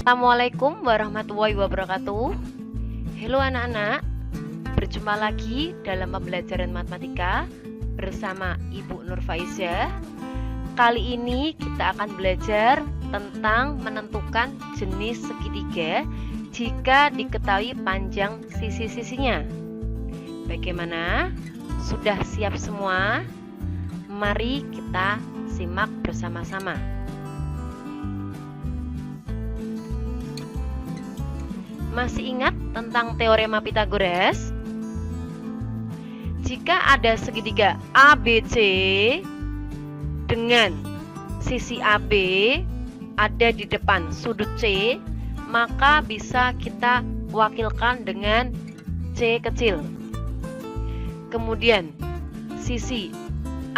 Assalamualaikum warahmatullahi wabarakatuh. Halo anak-anak, berjumpa lagi dalam pembelajaran matematika bersama Ibu Nur Faizah. Kali ini kita akan belajar tentang menentukan jenis segitiga jika diketahui panjang sisi-sisinya. Bagaimana? Sudah siap semua? Mari kita simak bersama-sama. Masih ingat tentang teorema Pythagoras? Jika ada segitiga ABC dengan sisi AB ada di depan sudut C, maka bisa kita wakilkan dengan C kecil. Kemudian sisi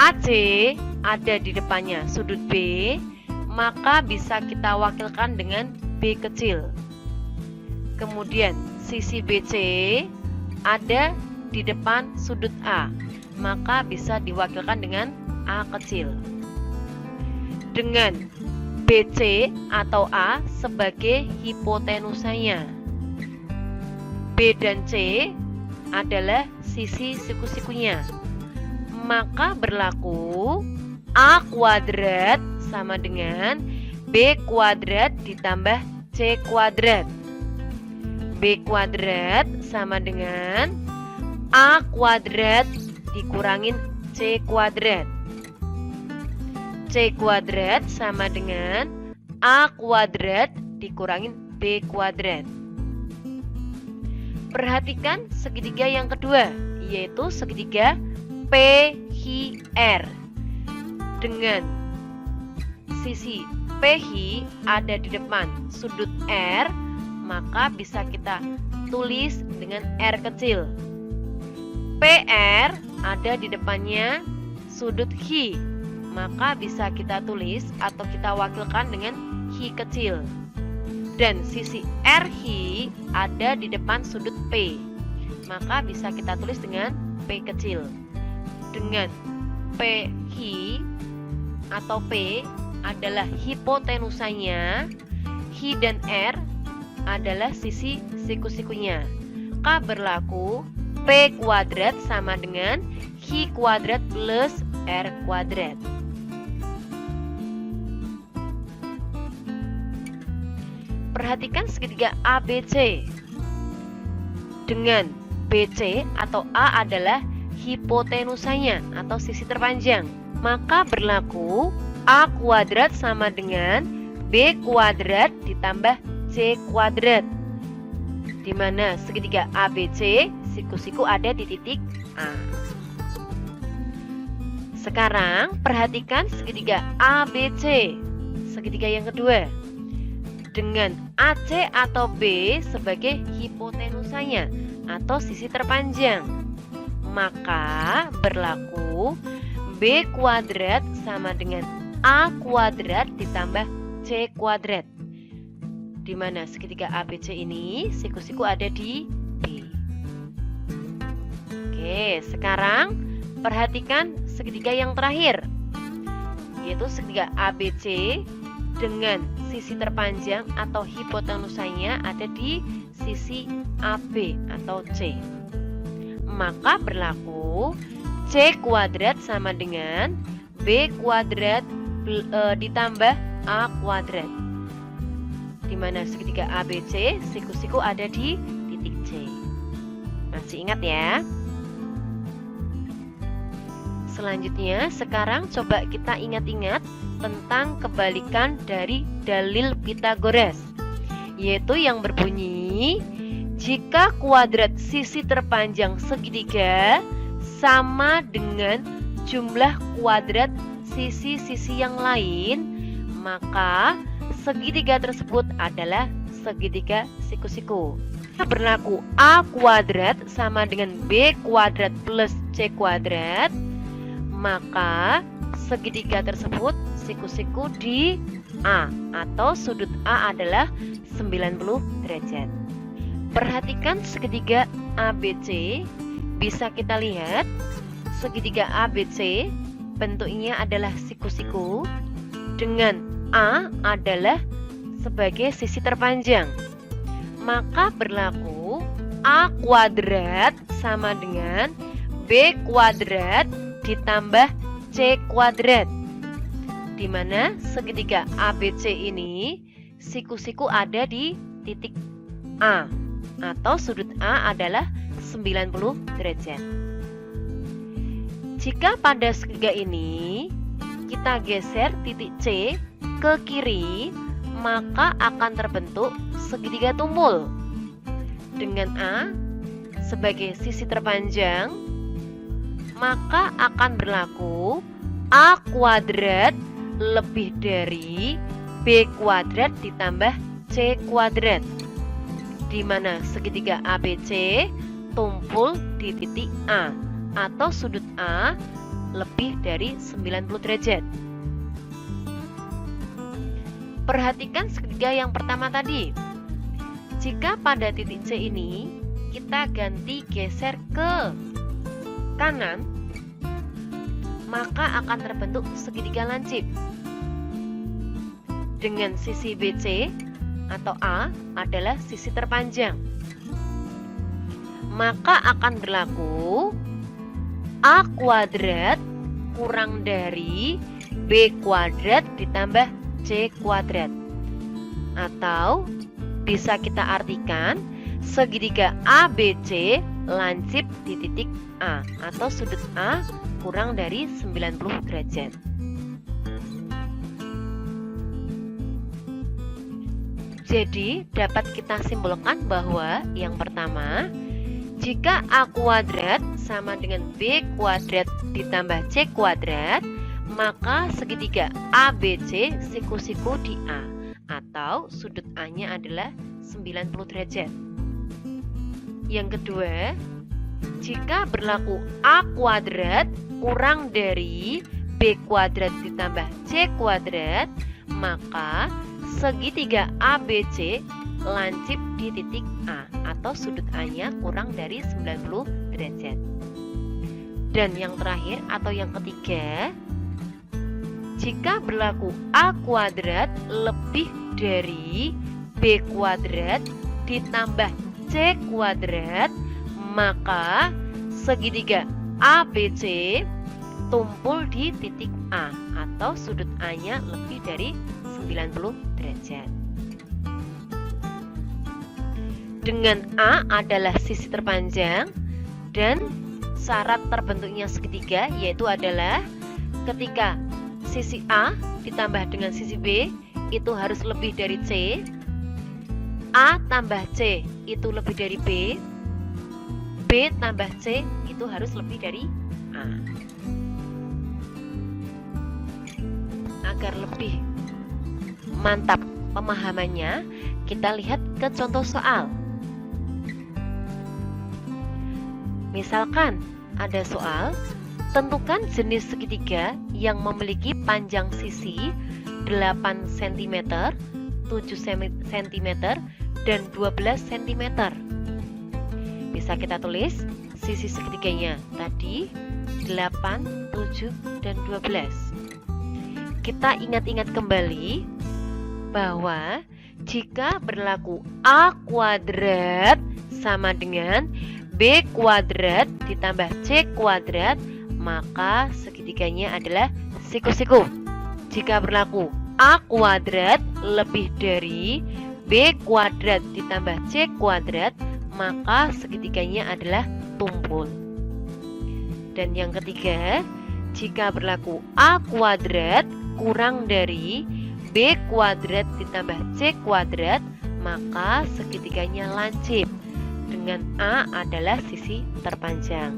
AC ada di depannya sudut B, maka bisa kita wakilkan dengan B kecil. Kemudian sisi BC ada di depan sudut A, maka bisa diwakilkan dengan A kecil. Dengan BC atau A sebagai hipotenusanya. B dan C adalah sisi siku-sikunya. Maka berlaku A kuadrat sama dengan B kuadrat ditambah C kuadrat. B kuadrat sama dengan A kuadrat dikurangin C kuadrat. C kuadrat sama dengan A kuadrat dikurangin B kuadrat. Perhatikan segitiga yang kedua, yaitu segitiga PHR. Dengan sisi PH ada di depan sudut R, maka bisa kita tulis dengan R kecil. PR ada di depannya sudut H, maka bisa kita tulis atau kita wakilkan dengan H kecil. Dan sisi RH ada di depan sudut P, maka bisa kita tulis dengan P kecil. Dengan PH atau P adalah hipotenusanya, H dan R adalah sisi siku-sikunya. K berlaku P kuadrat sama dengan H kuadrat plus R kuadrat. Perhatikan segitiga ABC. Dengan BC atau A adalah hipotenusanya atau sisi terpanjang, maka berlaku A kuadrat sama dengan B kuadrat ditambah C kuadrat, di mana segitiga ABC siku-siku ada di titik A. Sekarang perhatikan segitiga ABC, segitiga yang kedua, dengan AC atau B sebagai hipotenusanya atau sisi terpanjang, maka berlaku B kuadrat sama dengan A kuadrat ditambah C kuadrat, di mana segitiga ABC ini siku-siku ada di B. Oke, sekarang perhatikan segitiga yang terakhir, yaitu segitiga ABC dengan sisi terpanjang atau hipotenusanya ada di sisi AB atau C. Maka berlaku C kuadrat sama dengan B kuadrat ditambah A kuadrat, di mana segitiga ABC siku-siku ada di titik C. Masih ingat ya? Selanjutnya, sekarang coba kita ingat-ingat tentang kebalikan dari dalil Pythagoras, yaitu yang berbunyi jika kuadrat sisi terpanjang segitiga sama dengan jumlah kuadrat sisi-sisi yang lain, maka segitiga tersebut adalah segitiga siku-siku. Berlaku A kuadrat sama dengan B kuadrat plus C kuadrat, maka segitiga tersebut siku-siku di A atau sudut A adalah 90 derajat. Perhatikan segitiga ABC, bisa kita lihat segitiga ABC bentuknya adalah siku-siku dengan A adalah sebagai sisi terpanjang. Maka berlaku A kuadrat sama dengan B kuadrat ditambah C kuadrat, di mana segitiga ABC ini siku-siku ada di titik A, atau sudut A adalah 90 derajat. Jika pada segitiga ini kita geser titik C ke kiri, maka akan terbentuk segitiga tumpul dengan A sebagai sisi terpanjang, maka akan berlaku A kuadrat lebih dari B kuadrat ditambah C kuadrat, di mana segitiga ABC tumpul di titik A atau sudut A lebih dari 90 derajat. Perhatikan segitiga yang pertama tadi. Jika pada titik C ini kita ganti geser ke kanan, maka akan terbentuk segitiga lancip dengan sisi BC atau A adalah sisi terpanjang. Maka akan berlaku A kuadrat kurang dari B kuadrat ditambah C kuadrat, atau bisa kita artikan segitiga ABC lancip di titik A atau sudut A kurang dari 90 derajat. Jadi dapat kita simpulkan bahwa yang pertama, jika A kuadrat sama dengan B kuadrat ditambah C kuadrat, maka segitiga ABC siku-siku di A atau sudut A-nya adalah 90 derajat. Yang kedua, jika berlaku A kuadrat kurang dari B kuadrat ditambah C kuadrat, maka segitiga ABC lancip di titik A atau sudut A-nya kurang dari 90 derajat. Dan yang terakhir atau yang ketiga, jika berlaku A kuadrat lebih dari B kuadrat ditambah C kuadrat, maka segitiga ABC tumpul di titik A atau sudut A-nya lebih dari 90 derajat. Dengan A adalah sisi terpanjang dan syarat terbentuknya segitiga yaitu adalah ketika sisi A ditambah dengan sisi B itu harus lebih dari C, A tambah C itu lebih dari B, B tambah C itu harus lebih dari A. Agar lebih mantap pemahamannya, kita lihat ke contoh soal. Misalkan ada soal, tentukan jenis segitiga yang memiliki panjang sisi 8 cm, 7 cm, dan 12 cm. Bisa kita tulis sisi segitiganya tadi 8, 7, dan 12. Kita ingat-ingat kembali bahwa jika berlaku A kuadrat sama dengan B kuadrat ditambah C kuadrat, maka segitiganya adalah siku-siku. Jika berlaku A kuadrat lebih dari B kuadrat ditambah C kuadrat, maka segitiganya adalah tumpul. Dan yang ketiga, jika berlaku A kuadrat kurang dari B kuadrat ditambah C kuadrat, maka segitiganya lancip dengan A adalah sisi terpanjang.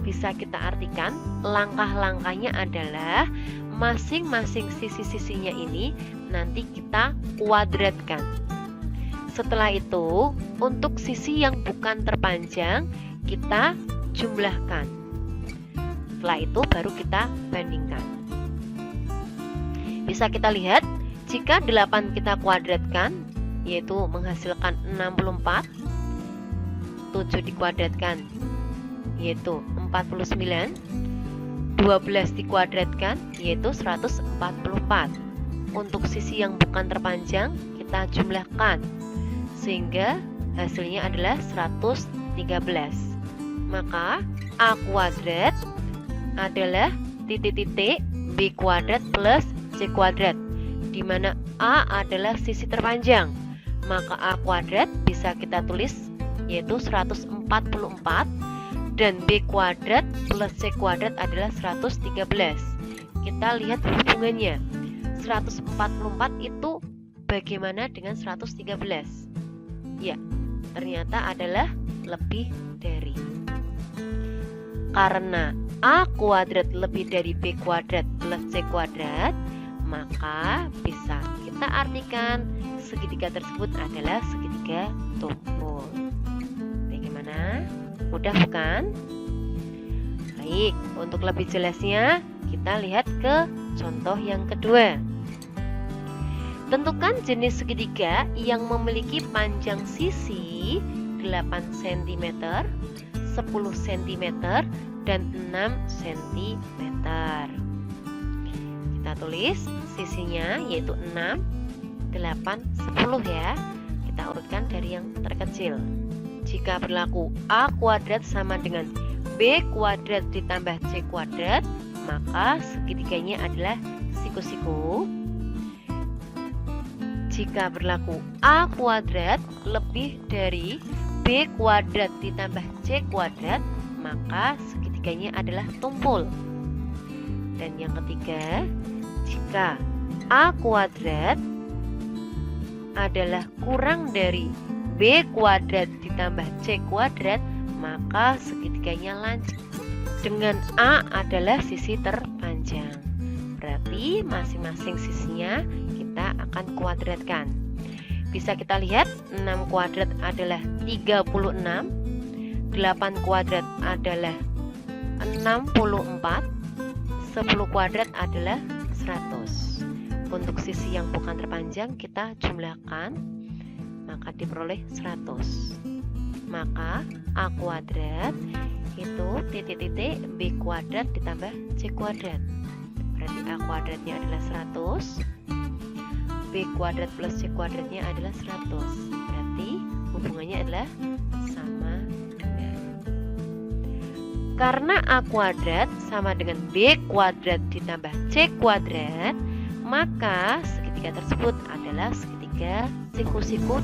Bisa kita artikan langkah-langkahnya adalah masing-masing sisi-sisinya ini nanti kita kuadratkan. Setelah itu, untuk sisi yang bukan terpanjang kita jumlahkan. Setelah itu baru kita bandingkan. Bisa kita lihat, jika 8 kita kuadratkan, yaitu menghasilkan 64, 7 dikuadratkan, yaitu 49, 12 dikuadratkan, yaitu 144. untuk sisi yang bukan terpanjang kita jumlahkan, sehingga hasilnya adalah 113. Maka A kuadrat adalah titik-titik B kuadrat plus C kuadrat, di mana A adalah sisi terpanjang. Maka A kuadrat bisa kita tulis yaitu 144, dan B kuadrat plus C kuadrat adalah 113. Kita lihat hubungannya. 144 itu bagaimana dengan 113? Ya, ternyata adalah lebih dari. Karena A kuadrat lebih dari B kuadrat plus C kuadrat, maka bisa kita artikan segitiga tersebut adalah segitiga tumpul. Bagaimana? Mudah bukan? Baik, untuk lebih jelasnya kita lihat ke contoh yang kedua. Tentukan jenis segitiga yang memiliki panjang sisi 8 cm, 10 cm, dan 6 cm. Kita tulis sisinya yaitu 6, 8, 10 ya. Kita urutkan dari yang terkecil. Jika berlaku A kuadrat sama dengan B kuadrat ditambah C kuadrat, maka segitiganya adalah siku-siku. Jika berlaku A kuadrat lebih dari B kuadrat ditambah C kuadrat, maka segitiganya adalah tumpul. Dan yang ketiga, jika A kuadrat adalah kurang dari B kuadrat ditambah C kuadrat, maka segitiganya lancip. Dengan A adalah sisi terpanjang, berarti masing-masing sisinya kita akan kuadratkan. Bisa kita lihat 6 kuadrat adalah 36, 8 kuadrat adalah 64, 10 kuadrat adalah 100. Untuk sisi yang bukan terpanjang kita jumlahkan, maka diperoleh 100. Maka A kuadrat itu titik-titik B kuadrat ditambah C kuadrat. Berarti A kuadratnya adalah 100, B kuadrat plus C kuadratnya adalah 100. Berarti hubungannya adalah sama dengan. Karena A kuadrat sama dengan B kuadrat ditambah C kuadrat, maka segitiga tersebut adalah segitiga siku-siku.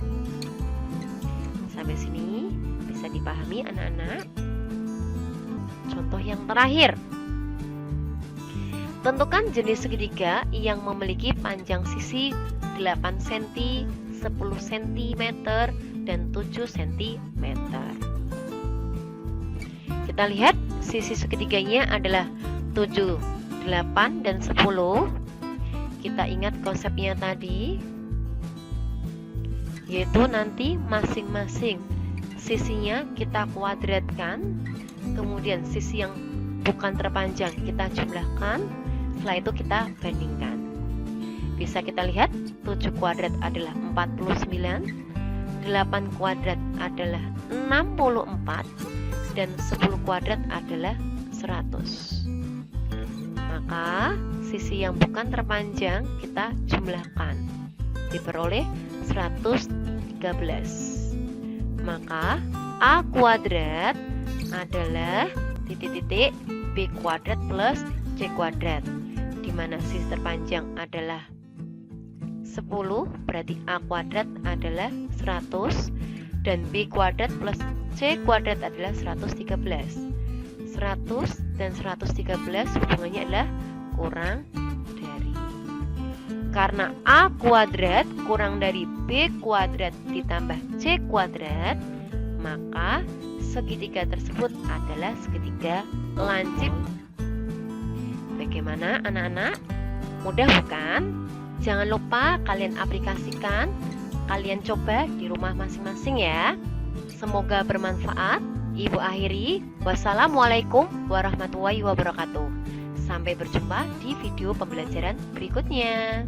Sampai sini bisa dipahami anak-anak? Contoh yang terakhir. Tentukan jenis segitiga yang memiliki panjang sisi 8 cm, 10 cm, dan 7 cm. Kita lihat sisi segitiganya adalah 7, 8, dan 10. Kita ingat konsepnya tadi, yaitu nanti masing-masing sisinya kita kuadratkan, kemudian sisi yang bukan terpanjang kita jumlahkan, setelah itu kita bandingkan. Bisa kita lihat 7 kuadrat adalah 49, 8 kuadrat adalah 64, dan 10 kuadrat adalah 100. Maka sisi yang bukan terpanjang kita jumlahkan, diperoleh 113. Maka A kuadrat adalah titik-titik B kuadrat plus C kuadrat, di mana sisi terpanjang adalah 10, berarti A kuadrat adalah 100, dan B kuadrat plus C kuadrat adalah 113. 100 dan 113 hubungannya adalah kurang dari. Karena A kuadrat kurang dari B kuadrat ditambah C kuadrat, maka segitiga tersebut adalah segitiga lancip. Bagaimana anak-anak? Mudah bukan? Jangan lupa kalian aplikasikan, kalian coba di rumah masing-masing ya. Semoga bermanfaat. Ibu akhiri, wassalamualaikum warahmatullahi wabarakatuh. Sampai berjumpa di video pembelajaran berikutnya.